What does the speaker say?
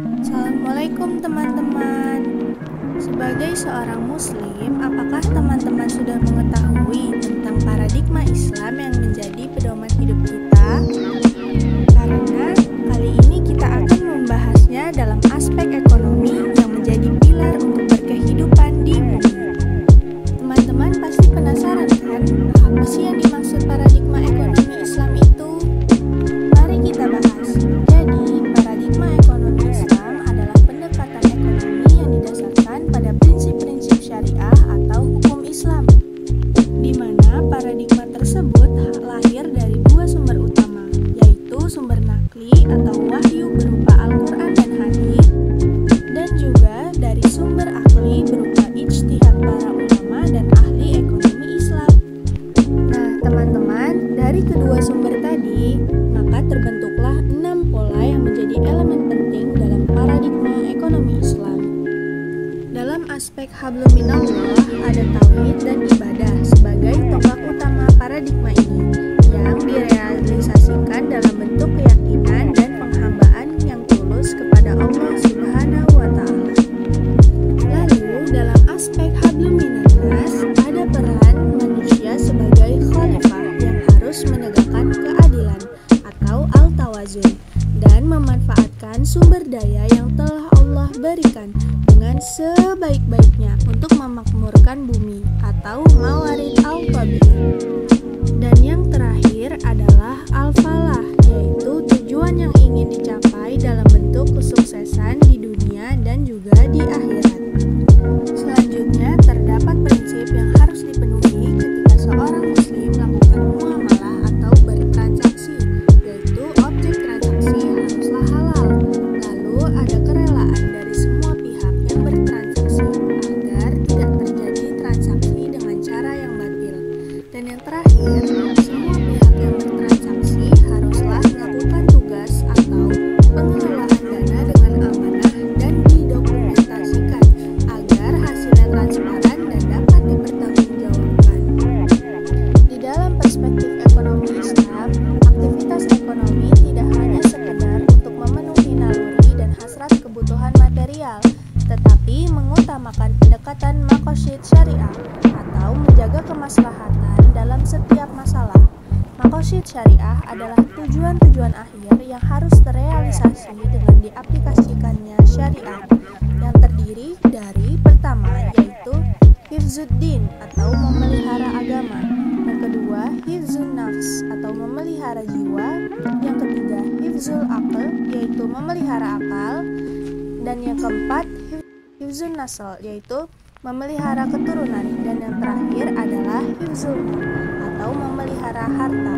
Assalamualaikum teman-teman. Sebagai seorang muslim, apakah teman-teman sudah mengetahui tentang paradigma Islam yang menjadi pedoman hidup kita? Karena kali ini kita akan membahasnya dalam aspek ekonomi yang menjadi pilar untuk berkehidupan di bumi. Teman-teman pasti penasaran kan, apa sih yang dimaksud paradigma ekonomi Islam itu? Mari kita bahas. Jadi, paradigma ekonomi Islam adalah pendekatan ekonomi yang didasarkan pada prinsip-prinsip syariah atau hukum Islam, di mana paradigma tersebut lahir dari dua sumber utama, yaitu sumber nakli atau wahyu berupa Al-Quran dan hadits, dan juga dari sumber akli berupa ijtihad para ulama dan ahli ekonomi Islam. Nah, teman-teman, dari kedua sumber tadi, maka terbentuklah 6 pola yang menjadi elemen penting dalam paradigma ekonomi Islam. Dalam aspek hablum minallah, ada tauhid dan ibadah sebagai tonggak utama paradigma ini, yang direalisasikan dalam bentuk keyakinan dan penghambaan yang tulus kepada Allah Subhanahu wa Ta'ala. Lalu, dalam aspek hablum minannas, ada peran manusia sebagai khalifah yang harus menegakkan keadilan atau al-tawazun dan memanfaatkan sumber daya yang telah Allah berikan dengan sebaik-baiknya untuk memakmurkan bumi atau mawarid al-tabi'ah. Dan yang terakhir adalah al-falah, yaitu tujuan yang ingin dicapai dalam bentuk kesuksesan di dunia dan juga di akhirat. Selanjutnya, terdapat prinsip yang harus dipenuhi ketika seorang muslim melakukan muamalah atau bertransaksi, yaitu objek transaksi haruslah halal. Lalu ada kerelaan dari semua pihak yang bertransaksi agar tidak terjadi transaksi dengan cara yang batil. Dan yang terakhir, semua pihak yang bertransaksi haruslah melakukan tugas atau pengelolaan dana dengan amanah dan didokumentasikan agar hasilnya transparan dan dapat dipertanggungjawabkan. Di dalam perspektif ekonomi Islam, aktivitas ekonomi tidak hanya sekedar untuk memenuhi naluri dan hasrat kebutuhan material, tetapi mengutamakan pendekatan maqasid syariah atau menjaga kemaslahatan dalam setiap masalah. Maqasid syariah adalah tujuan-tujuan akhir yang harus terrealisasi dengan diaplikasikannya syariat, yang terdiri dari pertama yaitu hifzuddin atau memelihara agama, yang kedua hifzun nafs atau memelihara jiwa, yang ketiga hifzul aql yaitu memelihara akal, dan yang keempat hifzun nasl yaitu memelihara keturunan, dan yang terakhir adalah hifzul mal atau memelihara harta.